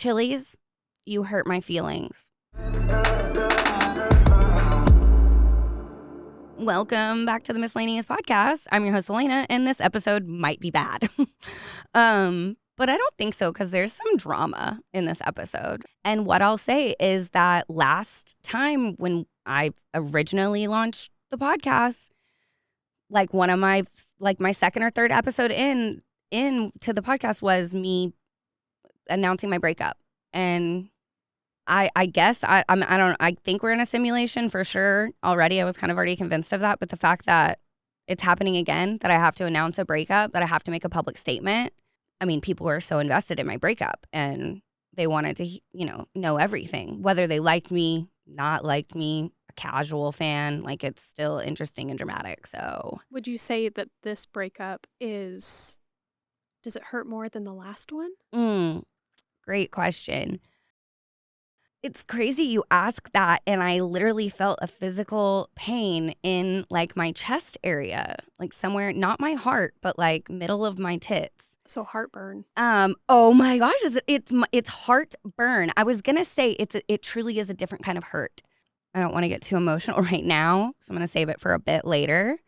Chili's, you hurt my feelings. Welcome back to the MiscELENAeous podcast. I'm your host, Elena, and this episode might be bad. But I don't think so because there's some drama in this episode. And what I'll say is that last time when I originally launched the podcast, like one of my second or third episode in to the podcast was me announcing my breakup. And I guess I think we're in a simulation for sure already. I was kind of already convinced of that. But the fact that it's happening again, that I have to announce a breakup, that I have to make a public statement. I mean, people were so invested in my breakup and they wanted to, know everything, whether they liked me, not liked me, a casual fan, like it's still interesting and dramatic. So would you say that this breakup does it hurt more than the last one? Great question. It's crazy you ask that, and I literally felt a physical pain in like my chest area, like somewhere, not my heart, but like middle of my tits. So heartburn. Oh my gosh, it's heartburn. I was gonna say it truly is a different kind of hurt. I don't want to get too emotional right now, so I'm gonna save it for a bit later.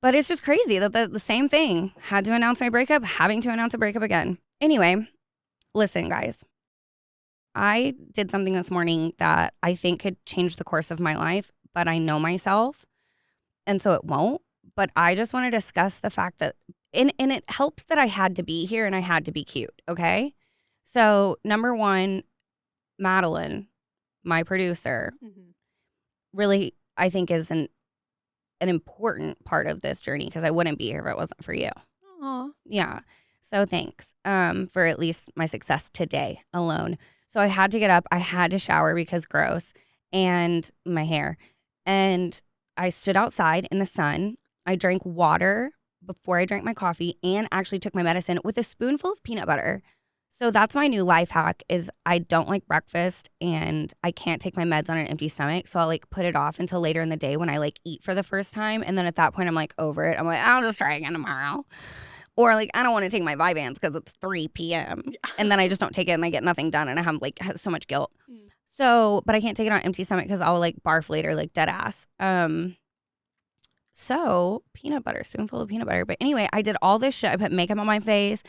But it's just crazy that the same thing. Had to announce my breakup, having to announce a breakup again. Anyway, listen, guys. I did something this morning that I think could change the course of my life, but I know myself, and so it won't. But I just want to discuss the fact that, and it helps that I had to be here and I had to be cute, okay? So, number one, Madeline, my producer, really, I think is an important part of this journey because I wouldn't be here if it wasn't for you. Aw. Yeah. So thanks for at least my success today alone. So I had to get up. I had to shower because gross, and my hair. And I stood outside in the sun. I drank water before I drank my coffee and actually took my medicine with a spoonful of peanut butter. So that's my new life hack is I don't like breakfast and I can't take my meds on an empty stomach. So I'll like put it off until later in the day when I like eat for the first time. And then at that point, I'm like over it. I'm like, I'll just try again tomorrow. Or like, I don't want to take my Vyvanse because it's 3 p.m. And then I just don't take it and I get nothing done and I have like so much guilt. So, but I can't take it on an empty stomach because I'll like barf later, like dead ass. So peanut butter, spoonful of peanut butter. But anyway, I did all this shit. I put makeup on my face.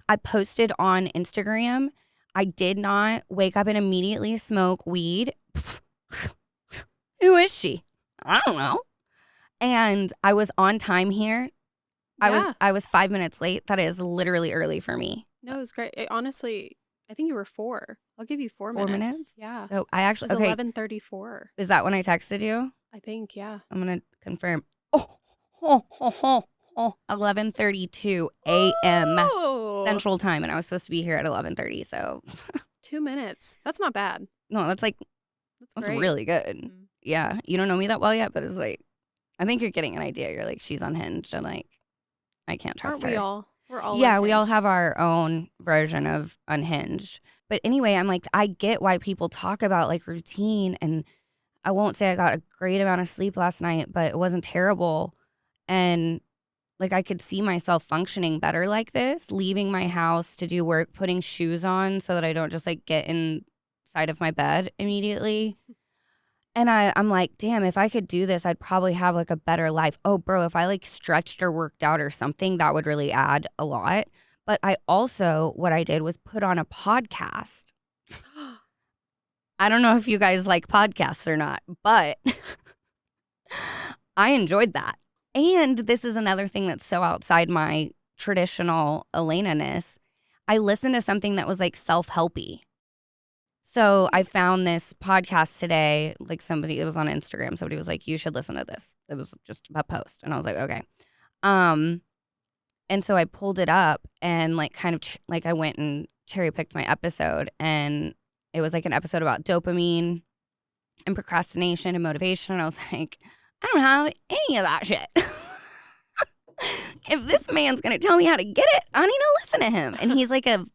I posted on Instagram. I did not wake up and immediately smoke weed. Who is she? I don't know. And I was on time here. Yeah. I was 5 minutes late. That is literally early for me. No, it was great. Honestly, I think you were 4. I'll give you 4 minutes. 4 minutes? Yeah. So I actually, it was okay. 11:34. Is that when I texted you? I think, yeah. I'm going to confirm. 11:32 a.m. Oh. Central Time. And I was supposed to be here at 11:30. So 2 minutes. That's not bad. no, that's great. really good. Mm-hmm. Yeah. You don't know me that well yet, but it's like, I think you're getting an idea. You're like, she's unhinged and like, I can't trust her. Aren't we all? We're all Yeah, unhinged. we all have our own version of unhinged. But anyway, I'm like, I get why people talk about like routine. And I won't say I got a great amount of sleep last night, but it wasn't terrible. And like I could see myself functioning better like this, leaving my house to do work, putting shoes on so that I don't just like get inside of my bed immediately. And I'm like, damn, if I could do this, I'd probably have like a better life. Oh, bro, if I like stretched or worked out or something, that would really add a lot. But I also, what I did was put on a podcast. I don't know if you guys like podcasts or not, but I enjoyed that. And this is another thing that's so outside my traditional Elena-ness. I listened to something that was like self-helpy. So I found this podcast today, like it was on Instagram. Somebody was like, you should listen to this. It was just a post. And I was like, okay. And so I pulled it up and like kind of like I went and cherry picked my episode. And it was like an episode about dopamine and procrastination and motivation. And I was like, I don't have any of that shit. If this man's going to tell me how to get it, I need to listen to him. And he's like a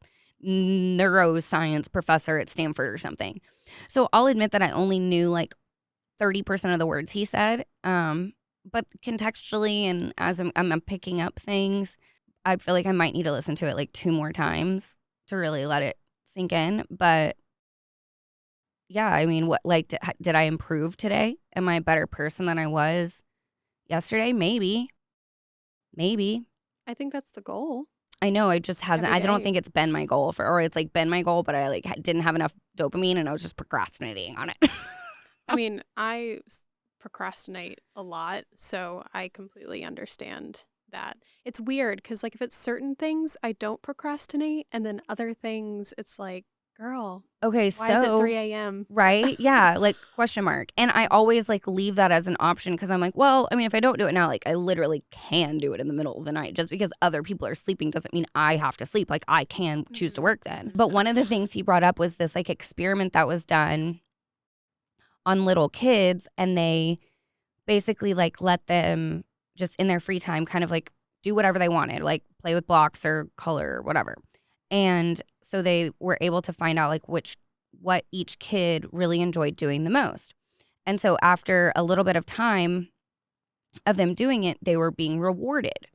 neuroscience professor at Stanford or something. So I'll admit that I only knew like 30% of the words he said. But contextually and as I'm picking up things, I feel like I might need to listen to it like 2 more times to really let it sink in. But yeah, I mean, what, like, did I improve today? Am I a better person than I was yesterday? Maybe. I think that's the goal. I know, it just hasn't. Every I don't day. think it's been my goal or it's like been my goal, but I like didn't have enough dopamine and I was just procrastinating on it. I mean, I procrastinate a lot, so I completely understand that. It's weird because, like, if it's certain things, I don't procrastinate, and then other things, it's like, girl, Okay, why is it so 3 a.m.? right, yeah, like question mark, and I always like leave that as an option because I'm like, well, I mean, if I don't do it now, like I literally can do it in the middle of the night. Just because other people are sleeping doesn't mean I have to sleep. Like I can choose to work then. But one of the things he brought up was this like experiment that was done on little kids, and they basically like let them just in their free time kind of like do whatever they wanted, like play with blocks or color or whatever. And so they were able to find out like what each kid really enjoyed doing the most. And so after a little bit of time of them doing it, they were being rewarded.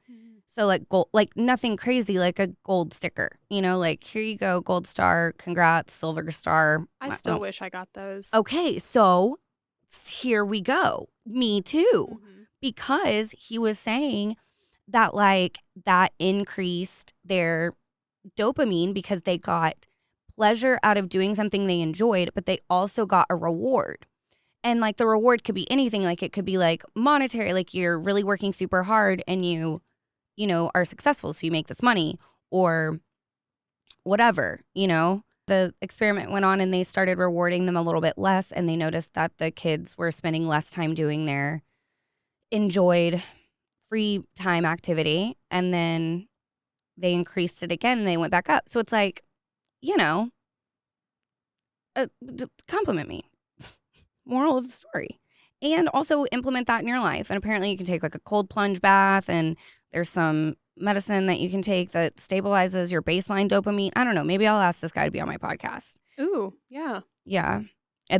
So like gold, like nothing crazy, like a gold sticker, like here you go, gold star, congrats, silver star. I still wish I got those. Okay, so here we go. Me too. Because he was saying that like that increased their dopamine because they got pleasure out of doing something they enjoyed, but they also got a reward. And like the reward could be anything. Like it could be like monetary, like you're really working super hard and you are successful, so you make this money or whatever. The experiment went on and they started rewarding them a little bit less, and they noticed that the kids were spending less time doing their enjoyed free time activity, and then they increased it again and they went back up. So it's like, compliment me. Moral of the story. And also implement that in your life. And apparently you can take like a cold plunge bath, and there's some medicine that you can take that stabilizes your baseline dopamine. I don't know. Maybe I'll ask this guy to be on my podcast. Ooh, yeah. Yeah.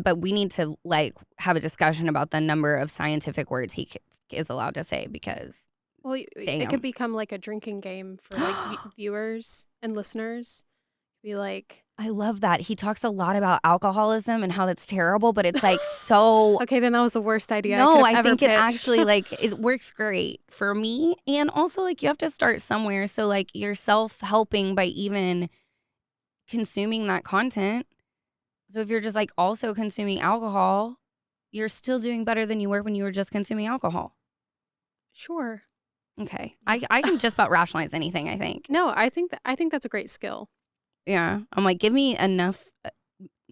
But we need to like have a discussion about the number of scientific words he is allowed to say because it could become like a drinking game for like viewers and listeners. Be like, I love that. He talks a lot about alcoholism and how that's terrible, but it's like so. Okay, then that was the worst idea. No, I think pitched. It actually like it works great for me. And also like you have to start somewhere. So like you're self-helping by even consuming that content. So if you're just like also consuming alcohol, you're still doing better than you were when you were just consuming alcohol. Sure. Okay. I can just about rationalize anything, I think. No, I think that's a great skill. Yeah. I'm like, give me enough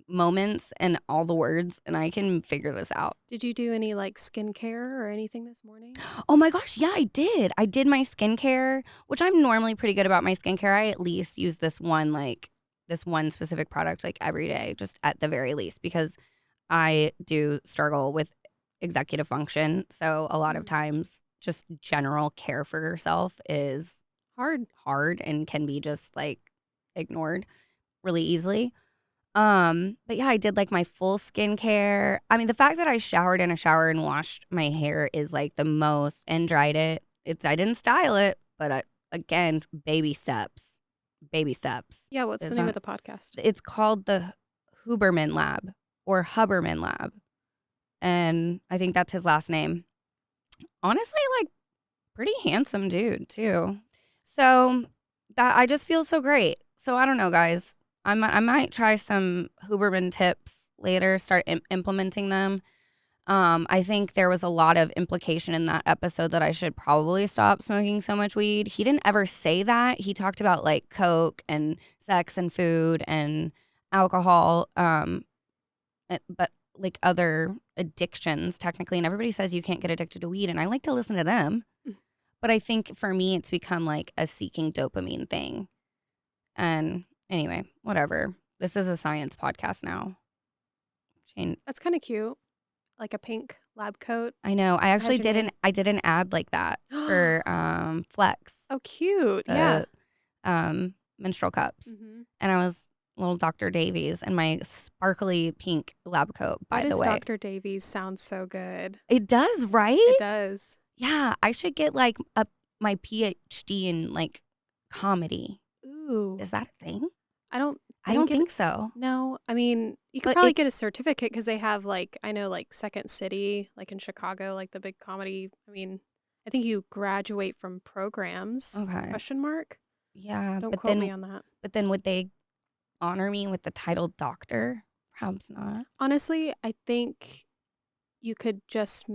moments and all the words and I can figure this out. Did you do any like skincare or anything this morning? Oh my gosh. Yeah, I did. I did my skincare, which I'm normally pretty good about my skincare. I at least use this one specific product like every day, just at the very least, because I do struggle with executive function. So a lot of times just general care for yourself is hard and can be just like ignored really easily. But yeah, I did like my full skincare. I mean, the fact that I showered in a shower and washed my hair is like the most, and dried it. I didn't style it, but again, baby steps. Yeah, what's the name of the podcast? It's called the Huberman Lab or Huberman Lab. And I think that's his last name. Honestly, like pretty handsome dude too. So that I just feel so great. So I don't know, guys. I might try some Huberman tips later, start implementing them. I think there was a lot of implication in that episode that I should probably stop smoking so much weed. He didn't ever say that. He talked about like coke and sex and food and alcohol, but like other addictions technically. And everybody says you can't get addicted to weed, and I like to listen to them. But I think for me, it's become like a seeking dopamine thing. And anyway, whatever. This is a science podcast now. That's kind of cute. Like a pink lab coat. I know. I actually did an ad like that for Flex. Oh, cute. Yeah. Menstrual cups. And I was little Dr. Davies in my sparkly pink lab coat, by the way. Dr. Davies sounds so good. It does, right? It does. Yeah. I should get like my PhD in like comedy. Ooh. Is that a thing? I don't think so. No, I mean, you could But probably get a certificate because they have like, I know like Second City, like in Chicago, like the big comedy. I mean, I think you graduate from programs, Okay. question mark. Yeah, Don't but quote me then on that. but then would they honor me with the title doctor? Perhaps not. Honestly, I think you could just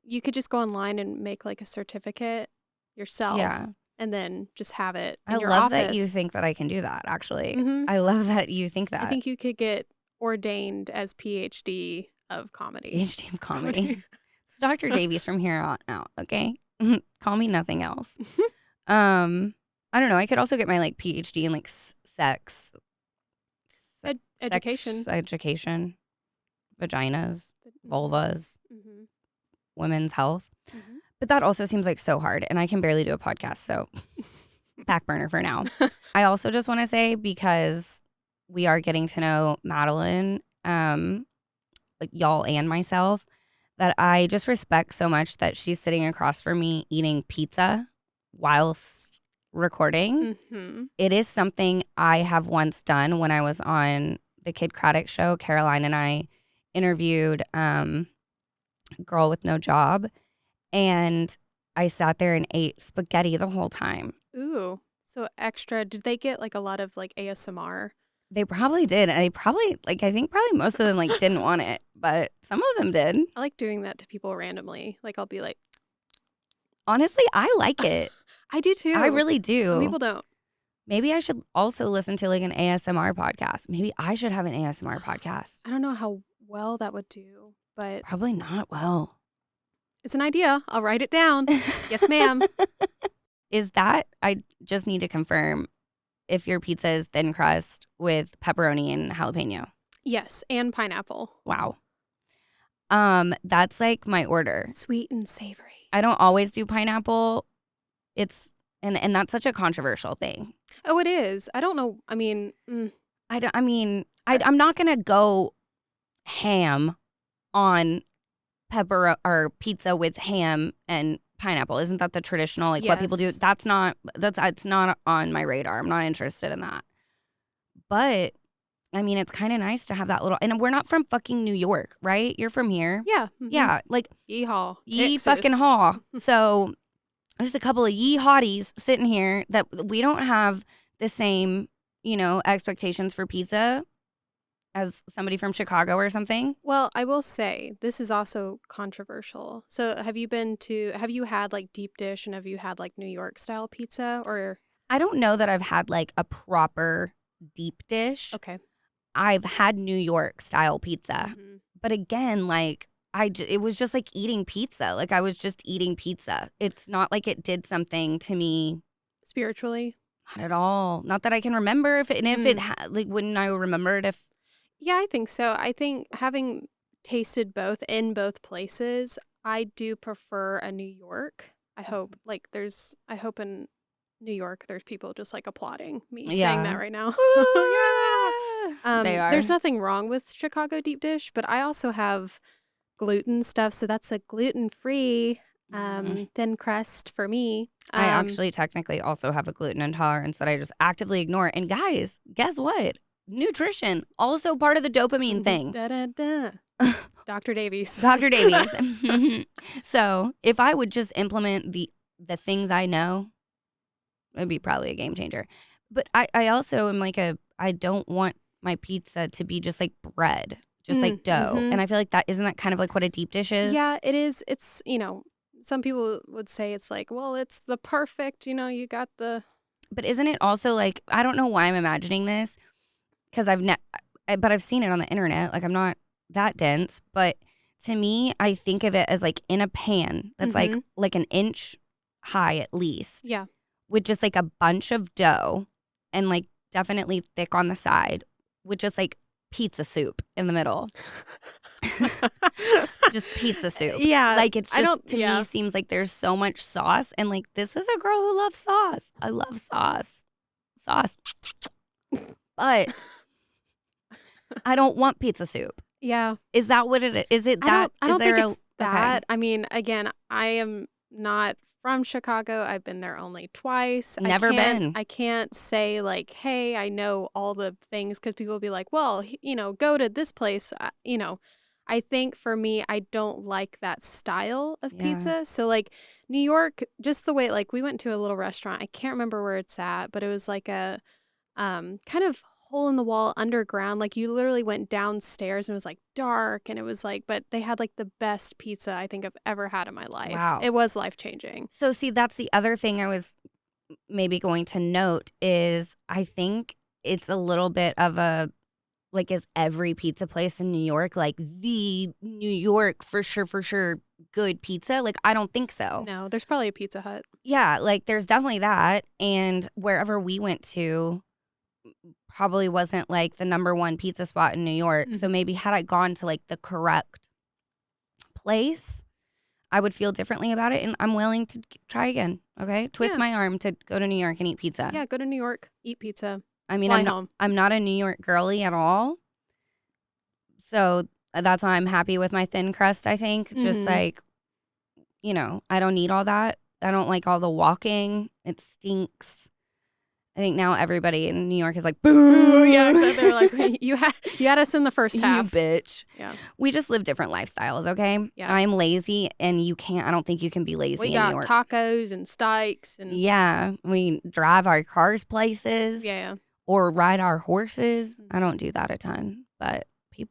you could just go online and make like a certificate yourself Yeah. and then just have it I in your love office. that you think that I can do that, actually. Mhm. I love that you think that. I think you could get ordained as PhD of comedy. PhD of comedy. It's Dr. Davies from here on out, okay? Call me nothing else. I don't know. I could also get my like PhD in like sex Education. education, vaginas, vulvas, Mhm. women's health. Mhm. But that also seems like so hard, and I can barely do a podcast, so back burner for now. I also just want to say, because we are getting to know Madeline, like y'all and myself, that I just respect so much that she's sitting across from me eating pizza whilst recording. Mhm. It is something I have once done when I was on the Kid Craddock show. Caroline and I interviewed Girl with No Job, and I sat there and ate spaghetti the whole time. Ooh. So extra. Did they get like a lot of like ASMR? They probably did. And they probably, like, I think probably most of them like didn't want it, but some of them did. I like doing that to people randomly. Like I'll be like, Honestly, I like it. I do too. I really do. Some people don't. Maybe I should also listen to like an ASMR podcast. Maybe I should have an ASMR podcast. I don't know how well that would do, but Probably not well. it's an idea. I'll write it down. Yes, ma'am. Is that, I just need to confirm if your pizza is thin crust with pepperoni and jalapeno. Yes, and pineapple. Wow. That's like my order. Sweet and savory. I don't always do pineapple. It's and that's such a controversial thing. Oh, it is. I don't know. I mean, I'm not gonna go ham on pepper or pizza with ham and pineapple. Isn't that the traditional, like, what people do? Yes. It's not on my radar. I'm not interested in that. But I mean, it's kind of nice to have that little. And we're not from fucking New York, right? You're from here. yeah. Mhm. Yeah, like Yeehaw. ye Texas. fucking haw. So there's a couple of ye hotties sitting here that we don't have the same, expectations for pizza as somebody from Chicago or something. Well, I will say this is also controversial. So, have you had like deep dish and have you had like New York style pizza or I don't know that I've had like a proper deep dish. okay. I've had New York style pizza. Mhm. But again, like it was just like eating pizza. Like I was just eating pizza. It's not like it did something to me. Spiritually? Not at all. Not that I can remember if it like, wouldn't I remember it if Yeah, I think so. I think having tasted both in both places, I do prefer a New York. I hope in New York there's people just like applauding me saying that right now. They are. There's nothing wrong with Chicago deep dish, but I also have gluten stuff, so that's a gluten-free thin crust for me. I actually technically also have a gluten intolerance that I just actively ignore. And guys, guess what? Nutrition, also part of the dopamine thing. Da, da, da. Dr. Davies. Dr. Davies. So if I would just implement the things I know, it'd be probably a game changer. But I also am like I don't want my pizza to be just like bread, just like dough. Mhm. And I feel like isn't that kind of like what a deep dish is? Yeah, it is. It's, some people would say it's like, well, it's the perfect, you got the. But isn't it also like, I don't know why I'm imagining this, because but I've seen it on the internet. Like I'm not that dense, but to me, I think of it as like in a pan that's like an inch high at least. Yeah. With just like a bunch of dough and like definitely thick on the side with just like pizza soup in the middle. Just pizza soup. Yeah. Like it's just, to me, seems like there's so much sauce. And like, this is a girl who loves sauce. I love sauce. But I don't want pizza soup. Yeah. Is that what it is? Is it that? I don't is there think it's okay. that. I mean, again, I am not from Chicago. I've been there only twice. Never been. I can't say like, hey, I know all the things, because people will be like, well, go to this place. I think for me, I don't like that style of Yeah. pizza. So like New York, just the way, like we went to a little restaurant. I can't remember where it's at, but it was like a kind of hole in the wall underground. Like you literally went downstairs and it was like dark, and it was like, but they had like the best pizza I think I've ever had in my life. Wow. It was life-changing. So see, that's the other thing I was maybe going to note is I think it's a little bit of a, like, is every pizza place in New York like the New York for sure good pizza? Like, I don't think so. No, there's probably a Pizza Hut. Yeah, like there's definitely that. And wherever we went to probably wasn't like the number one pizza spot in New York. So maybe had I gone to like the correct place, I would feel differently about it. And I'm willing to try again. Okay. Twist my arm to go to New York and eat pizza. Yeah, go to New York, eat pizza. I mean, Fly I'm not a New York girly at all. So that's why I'm happy with my thin crust, I think. Just like, I don't need all that. I don't like all the walking. It stinks. I think now everybody in New York is like, boo. Yeah, exactly. They're like, you had us in the first half. You bitch. Yeah. We just live different lifestyles, okay? Yeah. I'm lazy, and I don't think you can be lazy in New York. We got tacos and steaks. And Yeah. We drive our cars places. Yeah. Or ride our horses. I don't do that a ton, but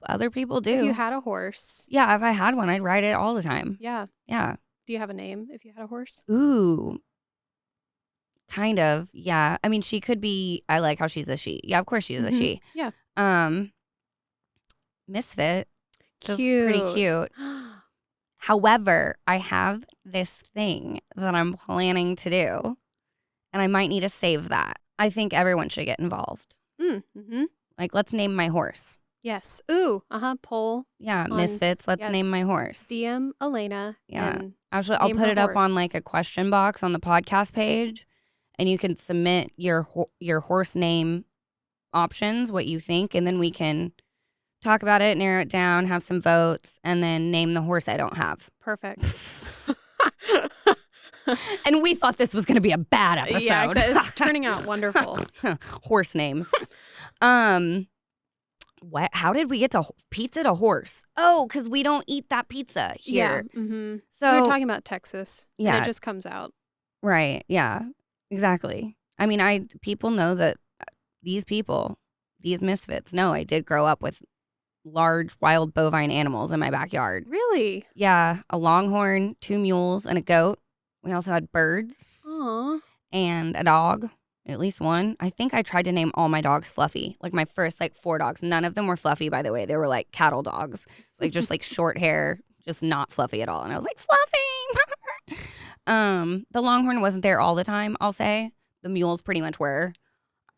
other people do. If you had a horse. Yeah, if I had one, I'd ride it all the time. Yeah. Yeah. Do you have a name if you had a horse? Ooh. Kind of. Yeah. I mean, she could be, I like how she's a she. Yeah, of course she's a she. Yeah. Misfit. Just Cute. pretty cute. However, I have this thing that I'm planning to do, and I might need to save that. I think everyone should get involved. Mm-hmm. Like, let's name my horse. Yes. Ooh. Poll. Yeah, Misfits. Let's name my horse. DM Elena. Yeah. Actually, I'll put it up on like a question box on the podcast page, and you can submit your horse name options, what you think, and then we can talk about it, narrow it down, have some votes, and then name the horse I don't have. Perfect. And we thought this was going to be a bad episode. Yeah, it's turning out wonderful. Horse names. What? How did we get to pizza to horse? Oh, because we don't eat that pizza here. Yeah. Mm-hmm. So we were talking about Texas. Yeah. And it just comes out. Right. Yeah. Exactly. I mean, people know that these misfits know I did grow up with large wild bovine animals in my backyard. Really? Yeah. A longhorn, 2 mules, and a goat. We also had birds. Aww. And a dog. At least one. I think I tried to name all my dogs Fluffy. Like my first 4 dogs. None of them were fluffy, by the way. They were like cattle dogs. So just short hair, just not fluffy at all. And I was like, Fluffy. The longhorn wasn't there all the time, I'll say. The mules pretty much were.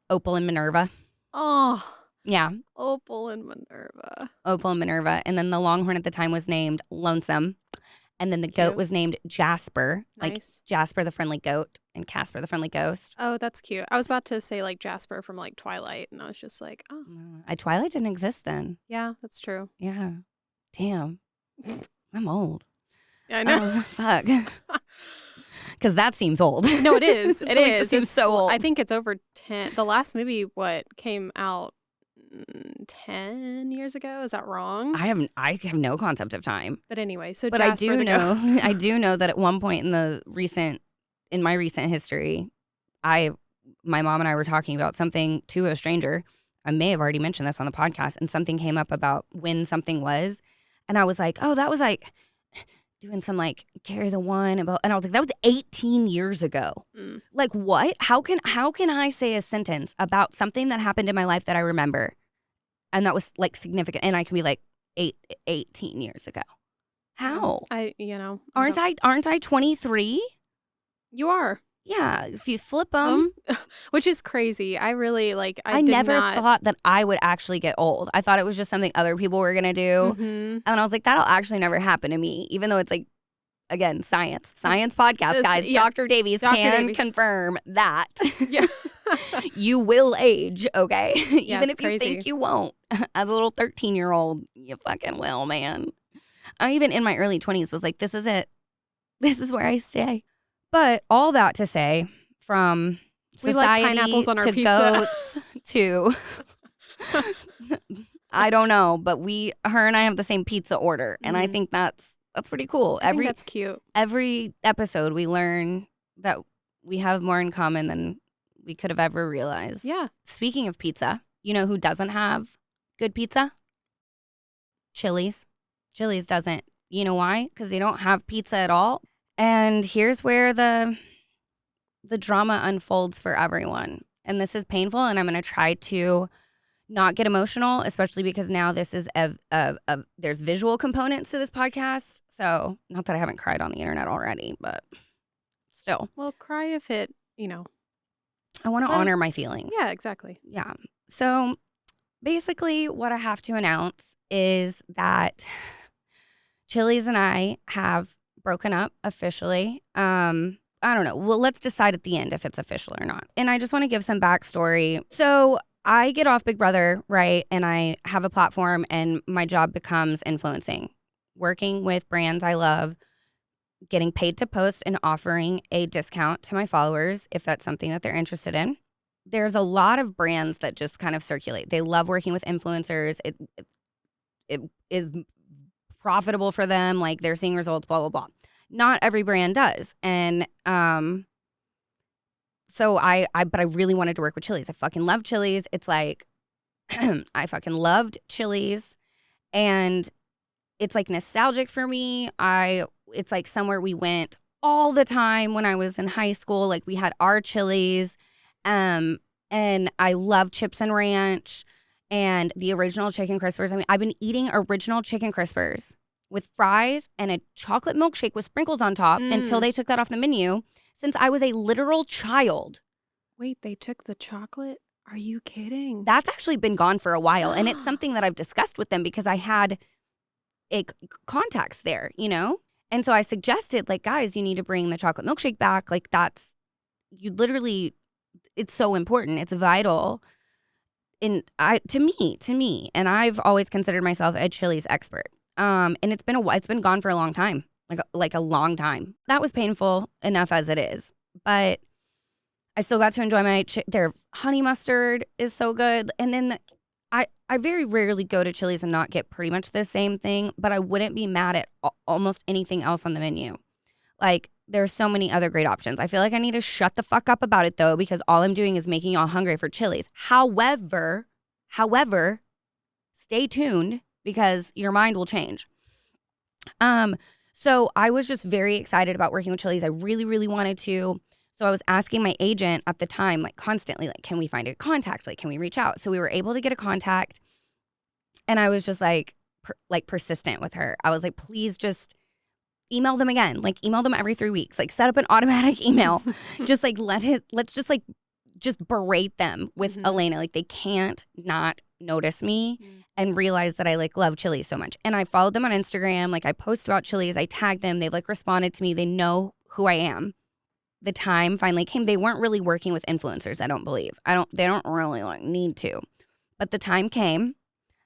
Opal and Minerva. Oh. Yeah. Opal and Minerva. Opal and Minerva. And then the longhorn at the time was named Lonesome. And then the goat was named Jasper. Nice. Like Jasper the friendly goat and Casper the friendly ghost. Oh, that's cute. I was about to say Jasper from Twilight, and I was just like, oh. Twilight didn't exist then. Yeah, that's true. Yeah. Damn. I'm old. Yeah, I know. Fuck. Because that seems old. No, it is. It is. It seems so old. I think it's over 10. The last movie, came out 10 years ago? Is that wrong? I have no concept of time. But anyway, so but Jasper I do know that at one point in my recent history, my mom and I were talking about something to a stranger. I may have already mentioned this on the podcast, and something came up about when something was, and I was like, oh, that was doing some carry the one, and I was like, that was 18 years ago. Mm. Like what? How can I say a sentence about something that happened in my life that I remember, and that was significant, and I can be 18 years ago? How? Aren't I 23? You are. Yeah, if you flip them. Which is crazy. I really I never thought that I would actually get old. I thought it was just something other people were going to do. Mm-hmm. And I was like, that'll actually never happen to me, even though it's again, science podcast, guys. Yeah. Dr. Davies can confirm that. Yeah. You will age, okay? Yeah, even if you crazy. think you won't. As a little 13-year-old, you fucking will, man. I even in my early 20s was like, this is it. This is where I stay. But all that to say, from We like society pineapples on our to pizza. goats to I don't know, but her and I have the same pizza order, and I think that's pretty cool. I think that's cute. Every episode we learn that we have more in common than we could have ever realized. Yeah. Speaking of pizza, you know who doesn't have good pizza? Chili's. Chili's doesn't. You know why? Because they don't have pizza at all. And here's where the drama unfolds for everyone. And this is painful, and I'm going to try to not get emotional, especially because now this is there's visual components to this podcast. So not that I haven't cried on the internet already, but still. Well, cry if it, I want to honor my feelings. Yeah, exactly. Yeah. So basically what I have to announce is that Chili's and I have broken up officially. I don't know. Well, let's decide at the end if it's official or not. And I just want to give some backstory. So I get off Big Brother, right? And I have a platform, and my job becomes influencing, working with brands I love, getting paid to post, and offering a discount to my followers if that's something that they're interested in. There's a lot of brands that just kind of circulate. They love working with influencers. It is profitable for them. Like, they're seeing results, blah, blah, blah. Not every brand does. And so but I really wanted to work with Chili's. I fucking love Chili's. It's like, I fucking loved Chili's. And it's like nostalgic for me. It's like somewhere we went all the time when I was in high school. Like, we had our Chili's. And I love chips and ranch and the original chicken crispers. I mean, I've been eating original chicken crispers with fries and a chocolate milkshake with sprinkles on top until they took that off the menu since I was a literal child. Wait, they took the chocolate? Are you kidding? That's actually been gone for a while. And it's something that I've discussed with them because I had contacts there, And so I suggested, like, guys, you need to bring the chocolate milkshake back. Like, it's so important. It's vital. To me. And I've always considered myself a Chili's expert. And it's been gone for a long time, like a long time. That was painful enough as it is, but I still got to enjoy their honey mustard is so good. And then I very rarely go to Chili's and not get pretty much the same thing, but I wouldn't be mad at almost anything else on the menu. Like, there's so many other great options. I feel like I need to shut the fuck up about it though, because all I'm doing is making y'all hungry for Chili's. However, stay tuned, because your mind will change. So I was just very excited about working with Chili's. I really, really wanted to. So I was asking my agent at the time, like, constantly, like, can we find a contact? Like, can we reach out? So we were able to get a contact. And I was just like persistent with her. I was like, please just email them again. Like, email them every 3 weeks. Like, set up an automatic email. Just like let's just berate them with Elena. Like, they can't not notice me and realize that I love Chili's so much. And I followed them on Instagram. Like, I post about Chili's. I tagged them. They've responded to me. They know who I am. The time finally came. They weren't really working with influencers, I don't believe. They don't really need to. But the time came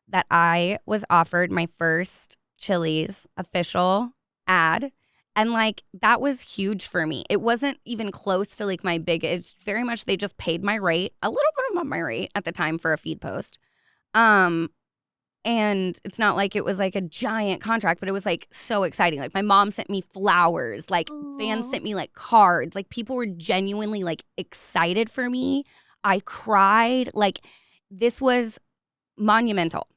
that I was offered my first Chili's official ad. And that was huge for me. It wasn't even close to my big, it's very much, they just paid my rate, a little bit above my rate at the time for a feed post. And it's not like it was a giant contract, but it was so exciting. My mom sent me flowers, fans sent me cards, people were genuinely excited for me. I cried. This was monumental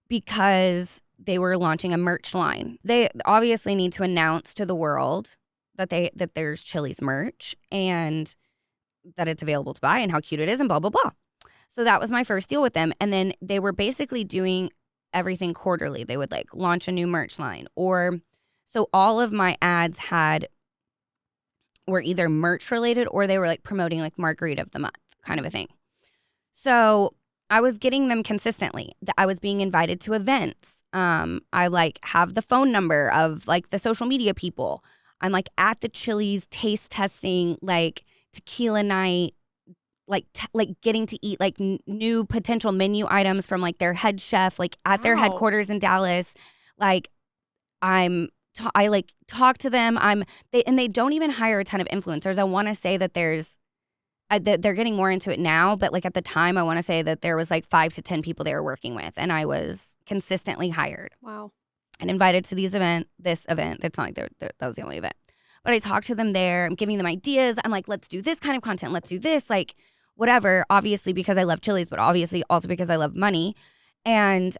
because they were launching a merch line. They obviously need to announce to the world that there's Chili's merch and that it's available to buy and how cute it is and blah, blah, blah. So that was my first deal with them. And then they were basically doing everything quarterly. They would launch a new merch line, so all of my ads were either merch related or they were promoting Margarita of the Month kind of a thing. So I was getting them consistently. I was being invited to events. I have the phone number of the social media people. I'm at the Chili's taste testing, tequila night, getting to eat new potential menu items from their head chef, at their headquarters in Dallas. I'm I like talk to them. They don't even hire a ton of influencers. I want to say that that they're getting more into it now, but like at the time, I want to say that there was like 5 to 10 people they were working with, and I was consistently hired. Wow. And invited to this event. It's not like that was the only event. But I talked to them there. I'm giving them ideas. I'm like, let's do this kind of content. Let's do this, like whatever. Obviously because I love Chili's, but obviously also because I love money. And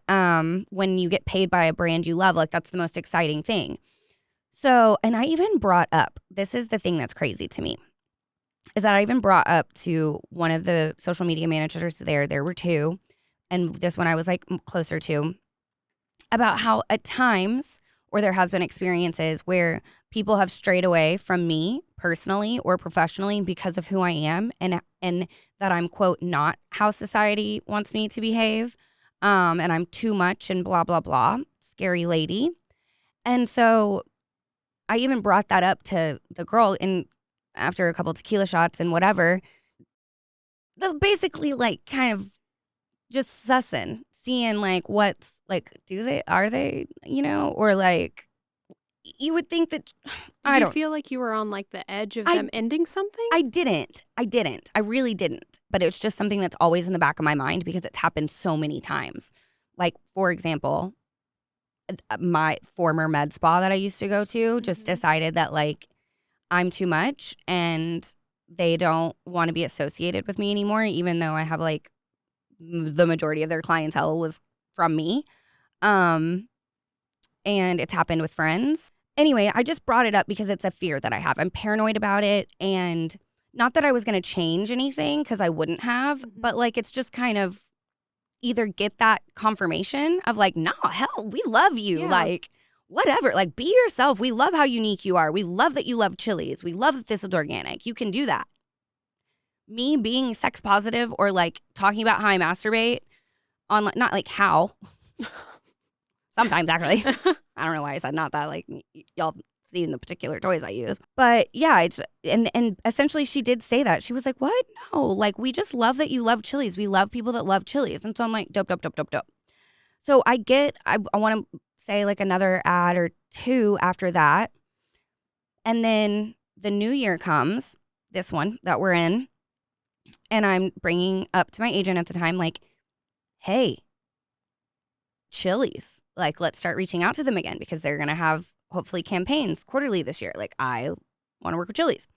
when you get paid by a brand you love, like that's the most exciting thing. So, and I even brought up, this is the thing that's crazy to me, is that I even brought up to one of the social media managers there were 2, and this one I was like closer to, about how at times, or there has been experiences where people have strayed away from me personally or professionally because of who I am, and that I'm, quote, not how society wants me to behave, and I'm too much and blah, blah, blah, scary lady. And so I even brought that up to the girl after a couple tequila shots and whatever. They're basically like kind of just sussing, seeing like what's like, are they, or like you would think that Did you feel like you were on like the edge of them ending something? I didn't. I really didn't. But it's just something that's always in the back of my mind because it's happened so many times. Like, for example, my former med spa that I used to go to just decided that like I'm too much and they don't want to be associated with me anymore, even though I have like the majority of their clientele was from me. And it's happened with friends. Anyway, I just brought it up because it's a fear that I have. I'm paranoid about it. And not that I was going to change anything because I wouldn't have, but like it's just kind of either get that confirmation of like, no, hell, we love you. Yeah. Like, whatever. Like, be yourself. We love how unique you are. We love that you love Chili's. We love that this is organic. You can do that. Me being sex positive or like talking about how I masturbate on, not like how. Sometimes actually. I don't know why I said not that. Like, y'all seen the particular toys I use. But yeah, and essentially she did say that. She was like, what? No, like we just love that you love Chili's. We love people that love Chili's. And so I'm like, dope. So I want to say like another ad or 2 after that. And then the new year comes, this one that we're in. And I'm bringing up to my agent at the time, like, hey, Chili's, like, let's start reaching out to them again because they're going to have hopefully campaigns quarterly this year. Like, I want to work with Chili's.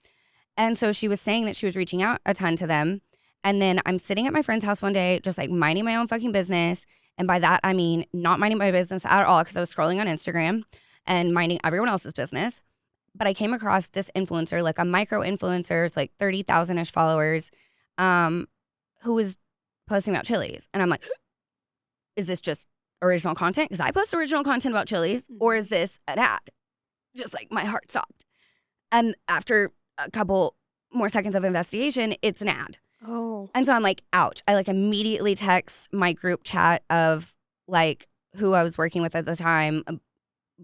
And so she was saying that she was reaching out a ton to them. And then I'm sitting at my friend's house one day, just like minding my own fucking business. And by that, I mean, not minding my business at all because I was scrolling on Instagram and minding everyone else's business. But I came across this influencer, like a micro influencer, it's like 30,000-ish followers, who was posting about Chili's. And I'm like, is this just original content? Because I post original content about Chili's, or is this an ad? Just like my heart stopped. And after a couple more seconds of investigation, it's an ad. Oh. And so I'm like, ouch. I like immediately text my group chat of like who I was working with at the time,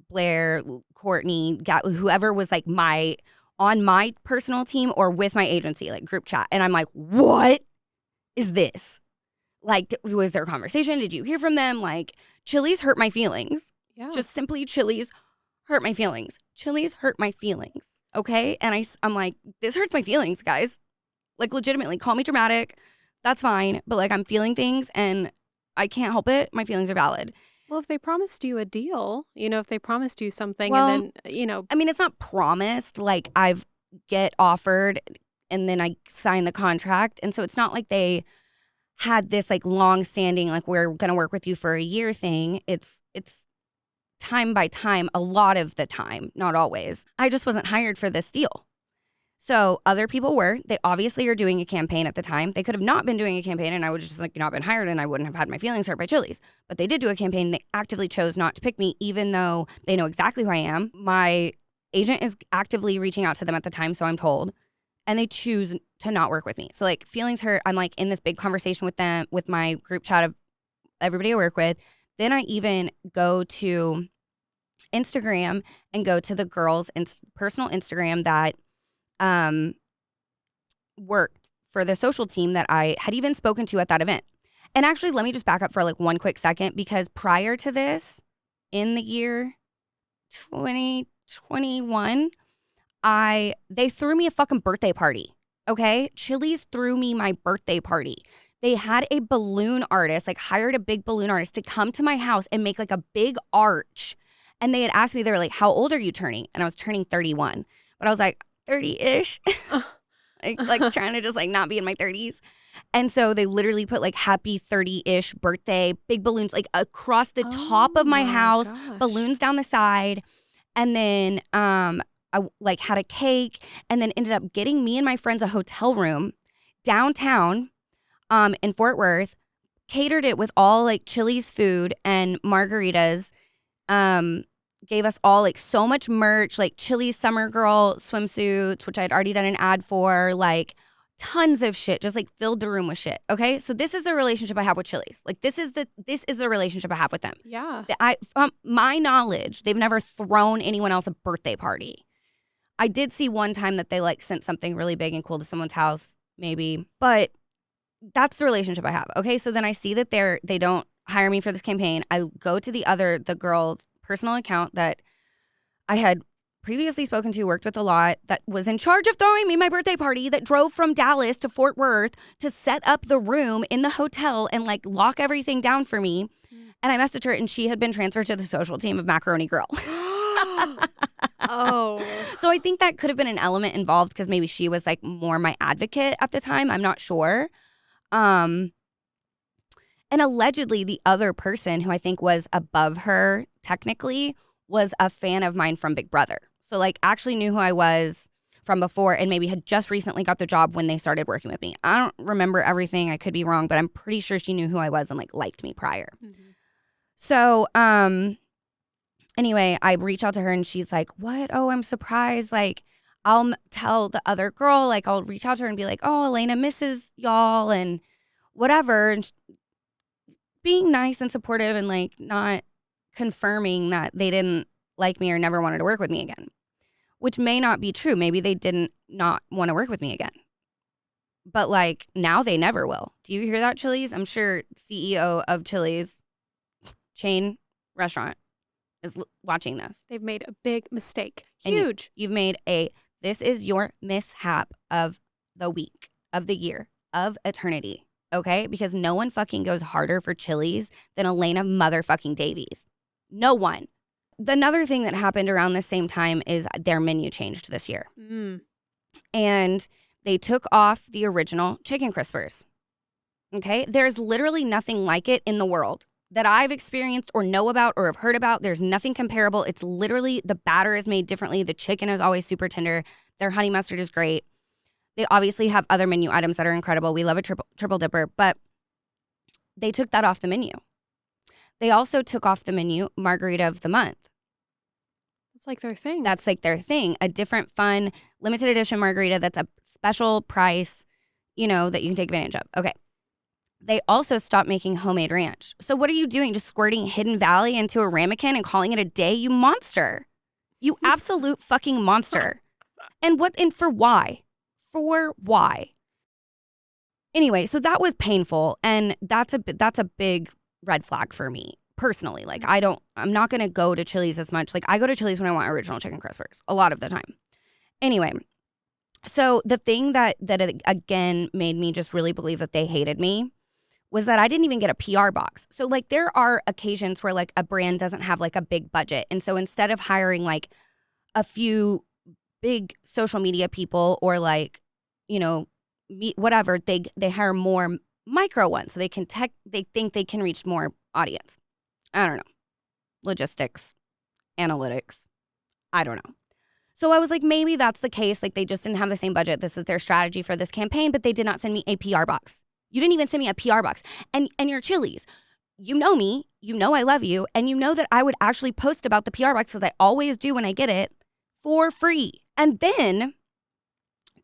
Blair, Courtney, whoever was like on my personal team or with my agency, like group chat. And I'm like, what is this? Like, was there a conversation? Did you hear from them? Like, Chili's hurt my feelings. Yeah. Just simply Chili's hurt my feelings. Chili's hurt my feelings. Okay? And I'm like, this hurts my feelings, guys. Like, legitimately, call me dramatic. That's fine. But like, I'm feeling things and I can't help it. My feelings are valid. Well, if they promised you a deal, if they promised you something Well, and then, I mean, it's not promised. Like, I've get offered and then I sign the contract. And so it's not like they had this like long-standing, like we're going to work with you for a year thing. It's time by time, a lot of the time, not always. I just wasn't hired for this deal. So other people were. They obviously are doing a campaign at the time. They could have not been doing a campaign and I would just like not been hired and I wouldn't have had my feelings hurt by Chili's. But they did do a campaign. They actively chose not to pick me even though they know exactly who I am. My agent is actively reaching out to them at the time, so I'm told. And they choose to not work with me. So like feelings hurt. I'm like in this big conversation with them, with my group chat of everybody I work with. Then I even go to Instagram and go to the girls' personal Instagram that worked for the social team that I had even spoken to at that event. And actually, let me just back up for like one quick second because prior to this, in the year 2021, they threw me a fucking birthday party. Okay? Chili's threw me my birthday party. They had a balloon artist, like hired a big balloon artist to come to my house and make like a big arch. And they had asked me, they were like, how old are you turning? And I was turning 31. But I was like, 30-ish. like trying to just like not be in my 30s. And so they literally put like happy 30-ish birthday, big balloons like across the top of my house, balloons down the side. And then I like had a cake and then ended up getting me and my friends a hotel room downtown in Fort Worth, catered it with all like Chili's food and margaritas. Gave us all like so much merch, like Chili's Summer Girl swimsuits, which I'd already done an ad for, like tons of shit, just like filled the room with shit. Okay. So this is the relationship I have with Chili's. Like this is the relationship I have with them. Yeah. From my knowledge, they've never thrown anyone else a birthday party. I did see one time that they like sent something really big and cool to someone's house, maybe, but that's the relationship I have. Okay. So then I see that they don't hire me for this campaign. I go to the girl's personal account that I had previously spoken to, worked with a lot, that was in charge of throwing me my birthday party, that drove from Dallas to Fort Worth to set up the room in the hotel and like lock everything down for me. And I messaged her and she had been transferred to the social team of Macaroni Grill. Oh. So I think that could have been an element involved because maybe she was like more my advocate at the time. I'm not sure. And allegedly the other person who I think was above her technically was a fan of mine from Big Brother. So like actually knew who I was from before and maybe had just recently got the job when they started working with me. I don't remember everything. I could be wrong, but I'm pretty sure she knew who I was and like liked me prior. Mm-hmm. So anyway, I reach out to her and she's like, what? Oh, I'm surprised. Like I'll tell the other girl, like I'll reach out to her and be like, oh, Elena misses y'all and whatever. And being nice and supportive and like not confirming that they didn't like me or never wanted to work with me again, which may not be true. Maybe they didn't not want to work with me again. But like now they never will. Do you hear that, Chili's? I'm sure CEO of Chili's chain restaurant is watching this. They've made a big mistake. Huge. You've made this is your mishap of the week, of the year, of eternity. Okay? Because no one fucking goes harder for Chili's than Elena motherfucking Davies. No one. Another thing that happened around the same time is their menu changed this year. Mm. And they took off the original chicken crispers. Okay? There's literally nothing like it in the world that I've experienced or know about or have heard about. There's nothing comparable. It's literally the batter is made differently. The chicken is always super tender. Their honey mustard is great. They obviously have other menu items that are incredible. We love a triple dipper, but they took that off the menu. They also took off the menu Margarita of the Month. That's like their thing. That's like their thing. A different, fun, limited edition margarita that's a special price, that you can take advantage of. Okay. They also stopped making homemade ranch. So what are you doing? Just squirting Hidden Valley into a ramekin and calling it a day? You monster. You absolute fucking monster. And for why? For why? Anyway, so that was painful. And that's a big red flag for me personally. Like I'm not going to go to Chili's as much. Like I go to Chili's when I want original chicken crispers a lot of the time. Anyway, so the thing that again made me just really believe that they hated me was that I didn't even get a PR box. So like there are occasions where like a brand doesn't have like a big budget. And so instead of hiring like a few big social media people or like, whatever, they hire more micro ones so they think they can reach more audience. I don't know. Logistics, analytics. I don't know. So I was like, maybe that's the case. Like they just didn't have the same budget. This is their strategy for this campaign, but they did not send me a PR box. You didn't even send me a PR box. And you're Chili's. You know me. You know I love you. And you know that I would actually post about the PR box because I always do when I get it for free. And then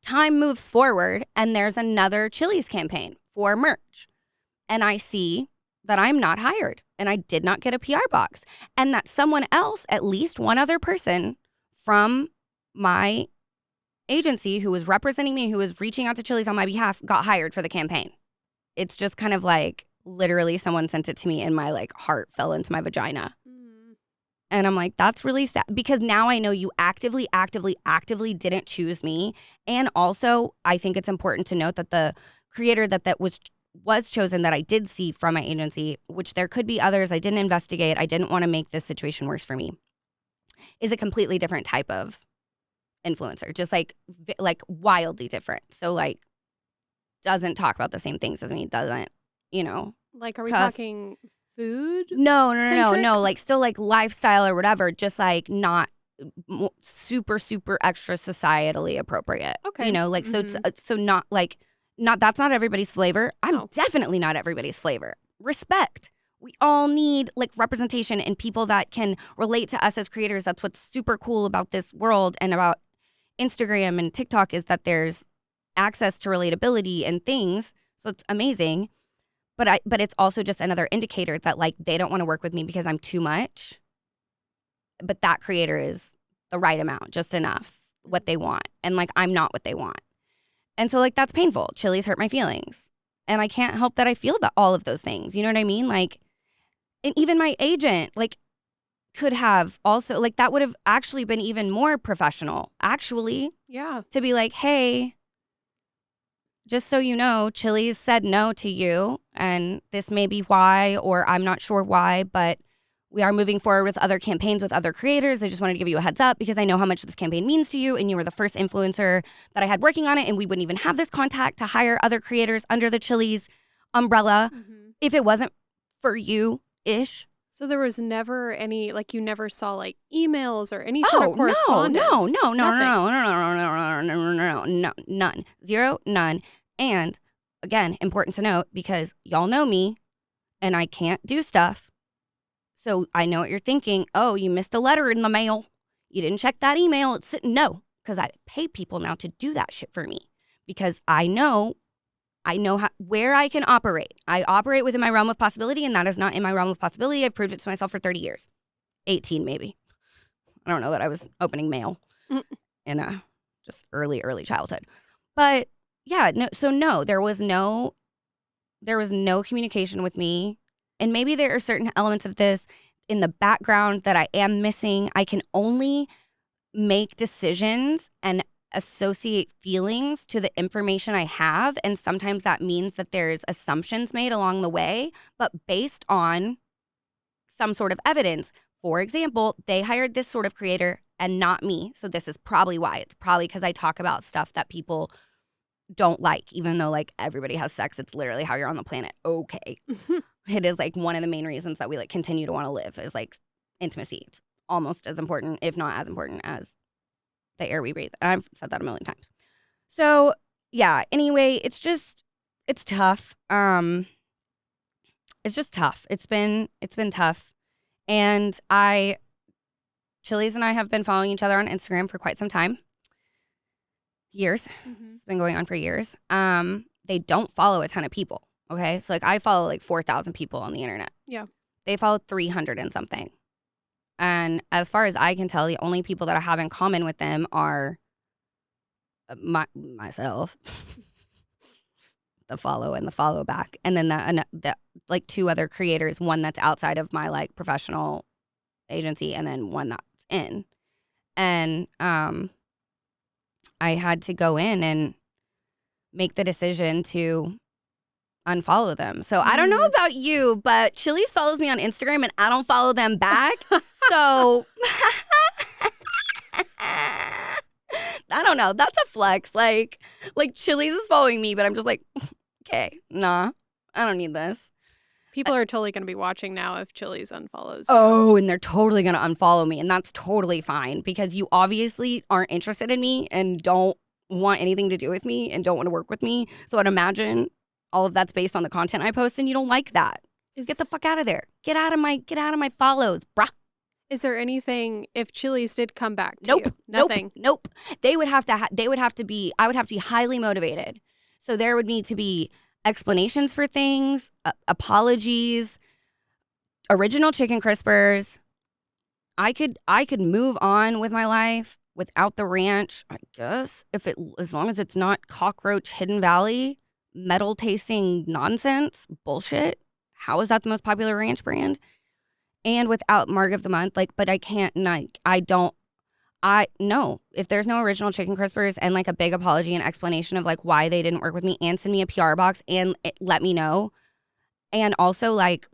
time moves forward and there's another Chili's campaign for merch. And I see that I'm not hired and I did not get a PR box. And that someone else, at least one other person from my agency who was representing me, who was reaching out to Chili's on my behalf, got hired for the campaign. It's just kind of like literally someone sent it to me and my like heart fell into my vagina. And I'm like, that's really sad because now I know you actively didn't choose me. And also, I think it's important to note that the creator that was chosen that I did see from my agency, which there could be others I didn't investigate, I didn't want to make this situation worse for me, is a completely different type of influencer, just like wildly different. So like doesn't talk about the same things as me, doesn't, Like, are we talking food? No, like still like lifestyle or whatever, just like not super extra societally appropriate. Okay. Like so it's so not like not that's not everybody's flavor. I'm definitely not everybody's flavor. Respect. We all need like representation and people that can relate to us as creators. That's what's super cool about this world and about Instagram and TikTok is that there's access to relatability and things. So it's amazing. But it's also just another indicator that like they don't want to work with me because I'm too much. But that creator is the right amount, just enough, what they want. And like I'm not what they want. And so like that's painful. Chili's hurt my feelings. And I can't help that I feel that all of those things. You know what I mean? Like, and even my agent, like, could have also, like, that would have actually been even more professional, actually. Yeah. To be like, hey, just so you know, Chili's said no to you, and this may be why, or I'm not sure why, but we are moving forward with other campaigns with other creators. I just wanted to give you a heads up because I know how much this campaign means to you, and you were the first influencer that I had working on it, and we wouldn't even have this contact to hire other creators under the Chili's umbrella if it wasn't for you-ish. So there was never any, like, you never saw like emails or any sort of correspondence? No, none. Zero, none. And again, important to note because y'all know me and I can't do stuff. So I know what you're thinking. Oh, you missed a letter in the mail. You didn't check that email. It's sitting. No, because I pay people now to do that shit for me because I know where I can operate. I operate within my realm of possibility, and that is not in my realm of possibility. I've proved it to myself for 30 years. 18, maybe. I don't know that I was opening mail in a just early childhood. But yeah, no, there was no communication with me. And maybe there are certain elements of this in the background that I am missing. I can only make decisions and associate feelings to the information I have. And sometimes that means that there's assumptions made along the way, but based on some sort of evidence. For example, they hired this sort of creator and not me. So this is probably why. It's probably because I talk about stuff that people don't like, even though like everybody has sex. It's literally how you're on the planet. Okay. It is like one of the main reasons that we like continue to want to live is like intimacy. It's almost as important, if not as important as the air we breathe. And I've said that a million times. So yeah, anyway, it's tough. It's just tough. It's been tough. And Chili's and I have been following each other on Instagram for quite some time. Years. It's been going on for years. They don't follow a ton of people. Okay. So like I follow like 4,000 people on the internet. Yeah. They follow 300 and something. And as far as I can tell, the only people that I have in common with them are myself, the follow and the follow back. And then the like two other creators, one that's outside of my like professional agency and then one that's in. And I had to go in and make the decision to unfollow them. So I don't know about you, but Chili's follows me on Instagram and I don't follow them back. So I don't know. That's a flex. Like Chili's is following me, but I'm just like, okay, nah, I don't need this. People are totally going to be watching now if Chili's unfollows you. Oh, and they're totally going to unfollow me. And that's totally fine because you obviously aren't interested in me and don't want anything to do with me and don't want to work with me. So I'd imagine all of that's based on the content I post and you don't like that. Get the fuck out of there. Get out of my follows, bruh. Is there anything if Chili's did come back to you? Nothing. Nope. They would have to be I would have to be highly motivated. So there would need to be explanations for things, apologies, original chicken crispers. I could move on with my life without the ranch, I guess, as long as it's not cockroach Hidden Valley metal tasting nonsense bullshit. How is that the most popular ranch brand? and without Marg of the Month, like, but I can't, like, no, if there's no original chicken crispers and like a big apology and explanation of like why they didn't work with me and send me a PR box and let me know. And also like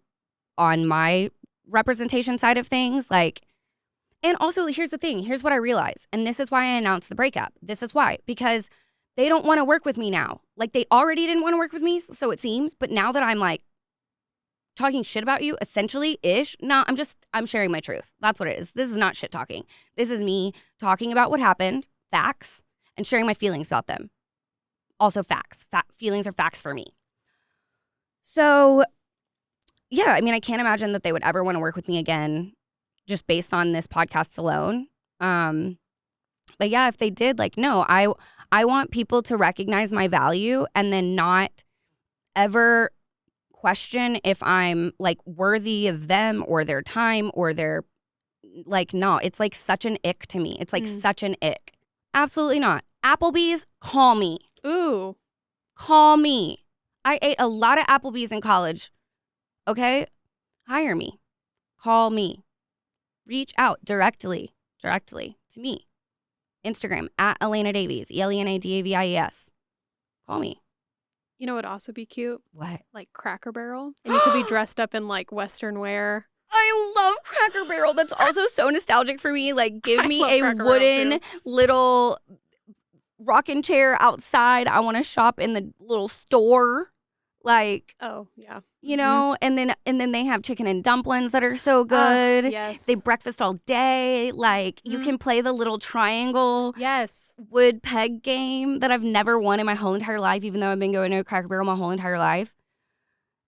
on my representation side of things, like, and also here's the thing, here's what I realized. And this is why I announced the breakup. This is why, because they don't want to work with me now. Like they already didn't want to work with me, so it seems. But now that I'm like talking shit about you, essentially ish. No, I'm sharing my truth. That's what it is. This is not shit talking. This is me talking about what happened, facts, and sharing my feelings about them. Also facts. Feelings are facts for me. So, yeah, I mean, I can't imagine that they would ever want to work with me again just based on this podcast alone. But yeah, if they did, like, no, I want people to recognize my value and then not ever question if I'm like worthy of them or their time or their, like, no, it's like such an ick to me. It's like such an ick. Absolutely not. Applebee's, call me. Ooh. Call me. I ate a lot of Applebee's in college. Okay? Hire me. Call me. Reach out directly to me. Instagram at Elena Davies, ElenaDavies. Call me. You know what would also be cute? What? Like Cracker Barrel. And you could be dressed up in like Western wear. I love Cracker Barrel. That's also so nostalgic for me. Like, give me a Cracker Barrel, wooden too. little rocking chair outside. I want to shop in the little store. Like, oh, yeah. You know, and then they have chicken and dumplings that are so good. Yes. They breakfast all day. Like, you can play the little triangle yes. wood peg game that I've never won in my whole entire life, even though I've been going to Cracker Barrel my whole entire life.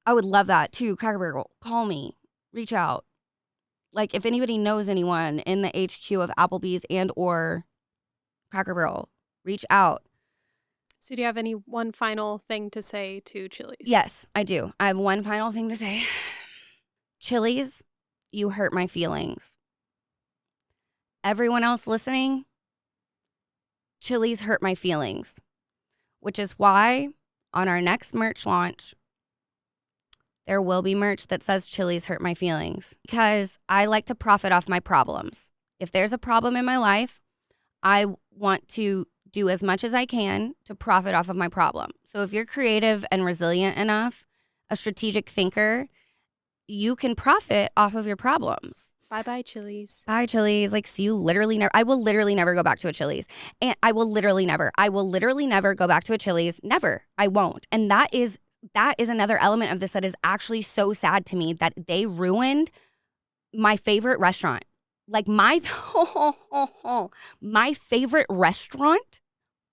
I would love that too. Cracker Barrel, call me. Reach out. Like, if anybody knows anyone in the HQ of Applebee's and or Cracker Barrel, reach out. So do you have any one final thing to say to Chili's? Yes, I do. I have one final thing to say. Chili's, you hurt my feelings. Everyone else listening, Chili's hurt my feelings, which is why on our next merch launch, there will be merch that says Chili's hurt my feelings, because I like to profit off my problems. If there's a problem in my life, I want to do as much as I can to profit off of my problem. So if you're creative and resilient enough, a strategic thinker, you can profit off of your problems. Bye-bye, Chili's. Bye, Chili's. Like, see you literally never. I will literally never go back to a Chili's. And I will literally never go back to a Chili's. Never. I won't. And that is another element of this that is actually so sad to me, that they ruined my favorite restaurant. Like, my favorite restaurant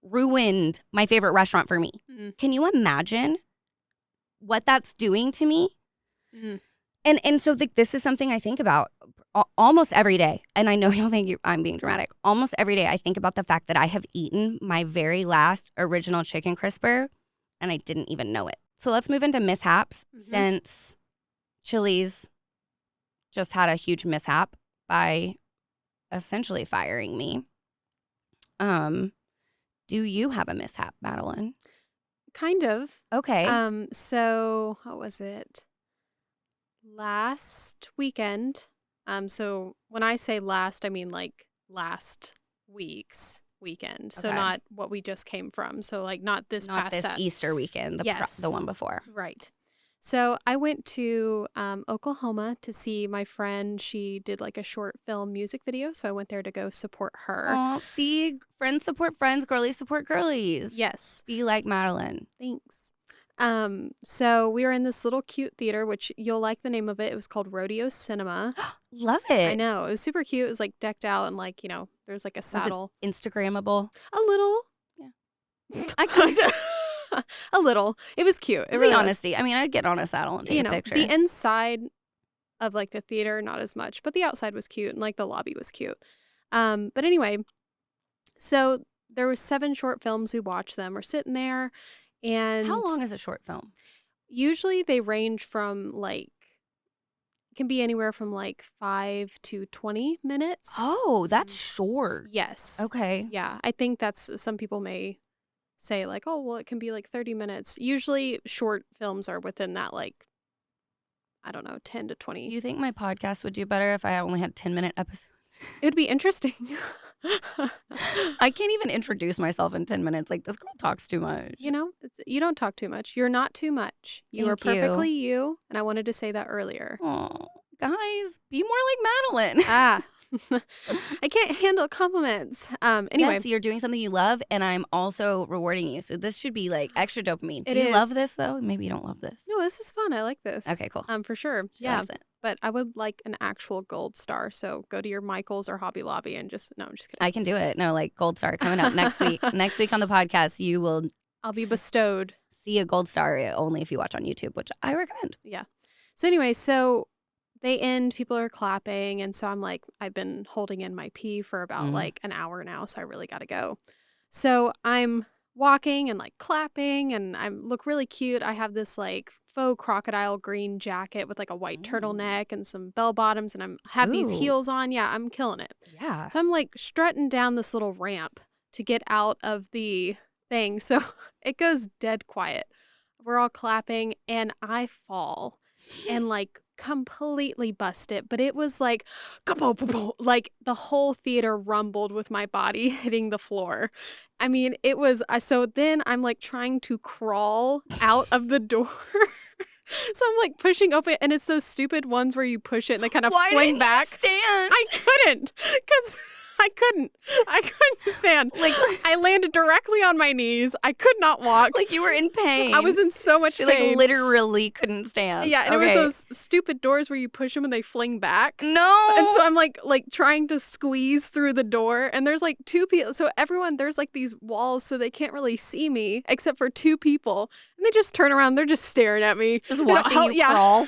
ruined my favorite restaurant for me. Can you imagine what that's doing to me? And so this is something I think about almost every day. And I know you'll think I'm being dramatic. Almost every day I think about the fact that I have eaten my very last original chicken crisper and I didn't even know it. So let's move into mishaps, since Chili's just had a huge mishap by essentially firing me. Do you have a mishap, Madeline? Kind of. Okay. So what was it? Last weekend. So when I say last, I mean like last week's weekend. So not what we just came from. So like not this Easter weekend, the one before. Right. So I went to Oklahoma to see my friend. She did like a short film music video. So I went there to go support her. Oh, see, friends support friends, girlies support girlies. Yes. Be like Madeline. Thanks. So we were in this little cute theater, which you'll like the name of it. It was called Rodeo Cinema. Love it. I know. It was super cute. It was like decked out and like, there's like a saddle. Was it Instagrammable? A little. Yeah. I kind of. A little. It was cute. It really honesty. I mean, I'd get on a saddle and take a picture. The inside of like the theater, not as much, but the outside was cute and like the lobby was cute. But anyway, so there was 7 short films. We watched them. We're sitting there. And how long is a short film? Usually they range from like, can be anywhere from like 5 to 20 minutes. Oh, that's short. Yes. Okay. Yeah. I think that's, some people may say like, oh, well, it can be like 30 minutes. Usually short films are within that like I don't know, 10 to 20. Do you think my podcast would do better if I only had 10-minute episodes? It would be interesting. I can't even introduce myself in 10 minutes. Like, this girl talks too much. You know, you don't talk too much. You're not too much. You are Thank you. perfectly you. And I wanted to say that earlier. Oh, guys, be more like Madeline. Ah, I can't handle compliments. Anyway. Yes, you're doing something you love, and I'm also rewarding you. So this should be like extra dopamine. Do It you love is. this, though? Maybe you don't love this. No, this is fun. I like this. Okay, cool. For sure. She Yeah. loves it. But I would like an actual gold star. So go to your Michaels or Hobby Lobby and no, I'm just kidding. I can do it. No, like gold star coming up next week. Next week on the podcast, you will I'll be bestowed. see a gold star only if you watch on YouTube, which I recommend. Yeah. So anyway, so they end, people are clapping. And so I'm like, I've been holding in my pee for about like an hour now. So I really got to go. So I'm walking and like clapping and I look really cute. I have this like faux crocodile green jacket with like a white turtleneck and some bell bottoms and have these heels on. Yeah, I'm killing it. Yeah. So I'm like strutting down this little ramp to get out of the thing. So it goes dead quiet. We're all clapping and I fall and like completely bust it. But it was like, like the whole theater rumbled with my body hitting the floor. I mean, it was, so then I'm like trying to crawl out of the door. So I'm like pushing open and it's those stupid ones where you push it and they kind of fling back. Stand? I couldn't because I couldn't stand. Like I landed directly on my knees. I could not walk. Like you were in pain. I was in so much she pain. Like literally couldn't stand. Yeah, and it was those stupid doors where you push them and they fling back. No. And so I'm like trying to squeeze through the door and there's like two people. So everyone, there's like these walls so they can't really see me except for two people. And they just turn around. They're just staring at me. Just watching you crawl.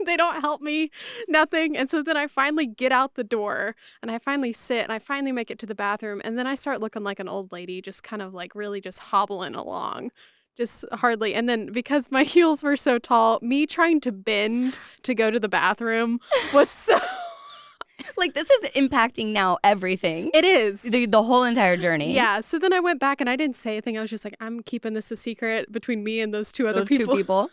They don't help me, nothing. And so then I finally get out the door and I finally sit and I finally make it to the bathroom. And then I start looking like an old lady, just kind of like really just hobbling along, just hardly. And then because my heels were so tall, me trying to bend to go to the bathroom was so... Like this is impacting now everything. It is. The whole entire journey. Yeah. So then I went back and I didn't say anything. I was just like, I'm keeping this a secret between me and those two other people.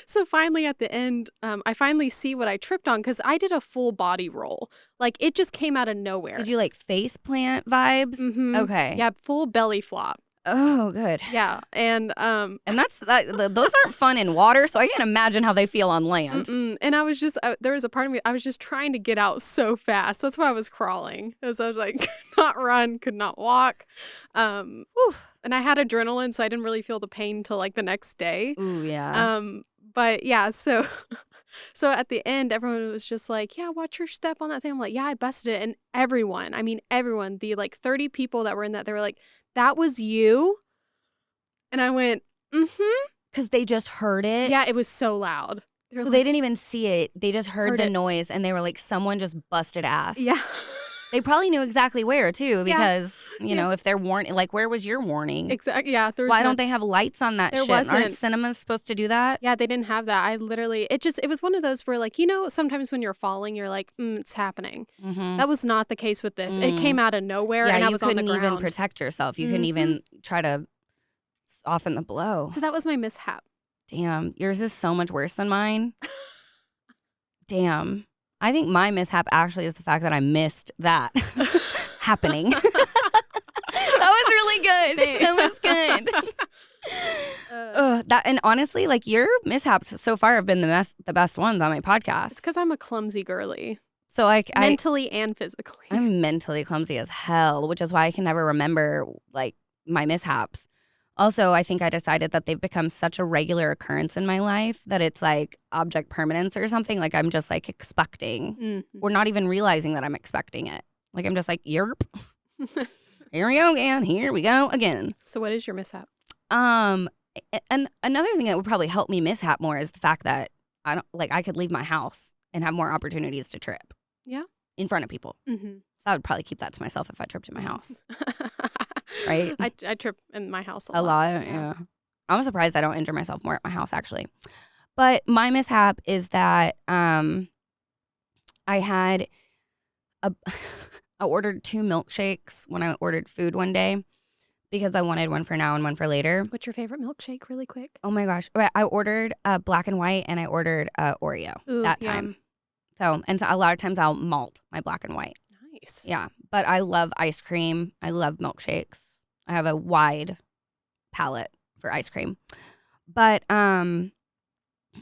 So finally at the end, I finally see what I tripped on because I did a full body roll. Like it just came out of nowhere. Did you like face plant vibes? Mm-hmm. Okay. Yeah, full belly flop. Oh, good. Yeah, and those aren't fun in water, so I can't imagine how they feel on land. And I was just there was a part of me I was just trying to get out so fast. That's why I was crawling. Because I was like, could not run, could not walk. And I had adrenaline, so I didn't really feel the pain till like the next day. Ooh, yeah. But yeah, so at the end, everyone was just like, yeah, watch your step on that thing. I'm like, yeah, I busted it. And everyone, the like 30 people that were in that, they were like, that was you? And I went, mm-hmm. Because they just heard it? Yeah, it was so loud. So they didn't even see it. They just heard the noise and they were like, someone just busted ass. Yeah. They probably knew exactly where, too, because, you know, if they're warning, like, where was your warning? Exactly. Yeah. Why don't they have lights on that shit? Aren't cinemas supposed to do that? Yeah, they didn't have that. I literally, it was one of those where, like, you know, sometimes when you're falling, you're like, it's happening. Mm-hmm. That was not the case with this. It came out of nowhere and I was on the ground. You couldn't even protect yourself. You couldn't even try to soften the blow. So that was my mishap. Damn. Yours is so much worse than mine. Damn. I think my mishap actually is the fact that I missed that happening. That was really good. That was good. And honestly, like your mishaps so far have been the best ones on my podcast. It's because I'm a clumsy girly. So like mentally and physically. I'm mentally clumsy as hell, which is why I can never remember like my mishaps. Also, I think I decided that they've become such a regular occurrence in my life that it's like object permanence or something. Like I'm just like expecting or not even realizing that I'm expecting it. Like I'm just like, yerp. Here we go again. Here we go again. So what is your mishap? And another thing that would probably help me mishap more is the fact that I could leave my house and have more opportunities to trip. Yeah. In front of people. Mm-hmm. So I would probably keep that to myself if I tripped in my house. Right? I trip in my house a lot. Yeah. I'm surprised I don't injure myself more at my house, actually. But my mishap is that I ordered 2 milkshakes when I ordered food one day, because I wanted one for now and one for later. What's your favorite milkshake, really quick? Oh my gosh. I ordered black and white and I ordered Oreo that time. So a lot of times I'll malt my black and white. Nice. Yeah. But I love ice cream. I love milkshakes. I have a wide palette for ice cream. But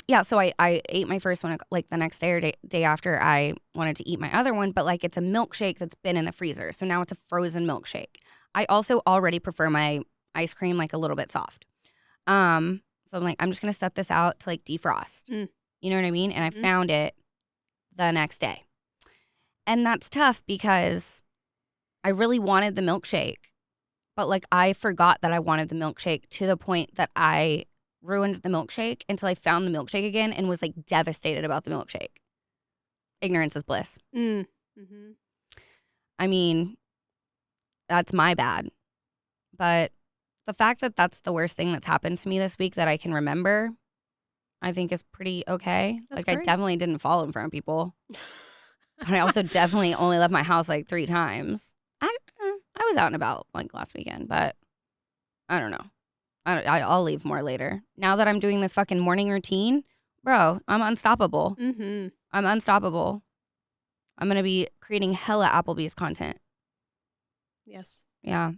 yeah, so I ate my first one like the next day or day after I wanted to eat my other one, but like it's a milkshake that's been in the freezer. So now it's a frozen milkshake. I also already prefer my ice cream like a little bit soft. So I'm like, I'm just going to set this out to like defrost. You know what I mean? And I found it the next day. And that's tough because I really wanted the milkshake, but like I forgot that I wanted the milkshake to the point that I ruined the milkshake until I found the milkshake again and was like devastated about the milkshake. Ignorance is bliss. I mean, that's my bad. But the fact that that's the worst thing that's happened to me this week that I can remember, I think is pretty okay. That's like great. I definitely didn't fall in front of people. But I also definitely only left my house like 3 times. I was out and about like last weekend, but I don't know. I'll leave more later. Now that I'm doing this fucking morning routine, bro, I'm unstoppable. I'm unstoppable. I'm going to be creating hella Applebee's content. Yes. Yeah.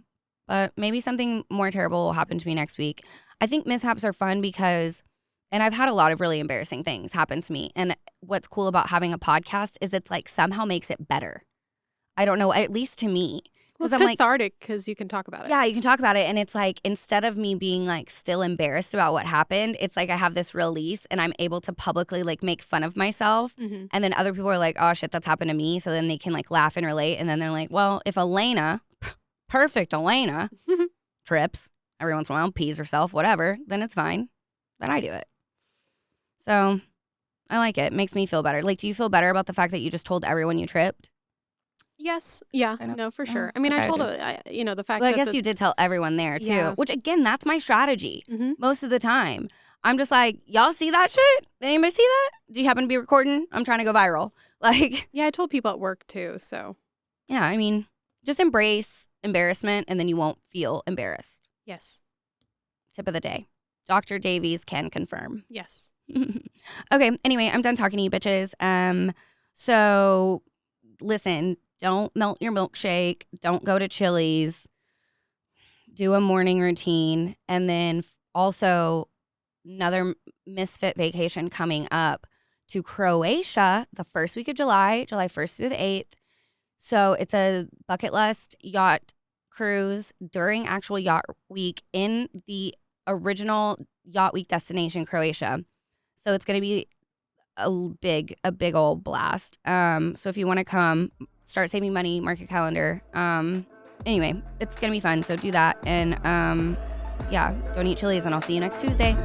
But maybe something more terrible will happen to me next week. I think mishaps are fun because, and I've had a lot of really embarrassing things happen to me. And what's cool about having a podcast is it's like somehow makes it better. I don't know, at least to me. Well, it's I'm cathartic because you can talk about it. Yeah, you can talk about it. And it's like, instead of me being like still embarrassed about what happened, it's like I have this release and I'm able to publicly like make fun of myself. And then other people are like, oh shit, that's happened to me. So then they can like laugh and relate. And then they're like, well, if Elena, perfect Elena, trips every once in a while, pees herself, whatever, then it's fine. Then I do it. So I like it. It makes me feel better. Like, do you feel better about the fact that you just told everyone you tripped? Yes. Yeah. Kind of. No, for sure. I mean, okay, I told the fact Well, that I guess you did tell everyone there too, Yeah. which again, that's my strategy most of the time. I'm just like, y'all see that shit? Anybody see that? Do you happen to be recording? I'm trying to go viral. Like, Yeah, I told people at work too, so. yeah, I mean, just embrace embarrassment and then you won't feel embarrassed. Yes. Tip of the day. Dr. Davies can confirm. Yes. Okay, anyway, I'm done talking to you bitches. So listen, don't melt your milkshake. Don't go to Chili's. Do a morning routine. And then also another misfit vacation coming up to Croatia the first week of July 1st through the 8th. So it's a bucket list yacht cruise during actual yacht week in the original yacht week destination, Croatia. So it's going to be a big old blast. So if you want to come, start saving money, mark your calendar. Anyway, it's going to be fun. So do that. And yeah, don't eat Chili's and I'll see you next Tuesday.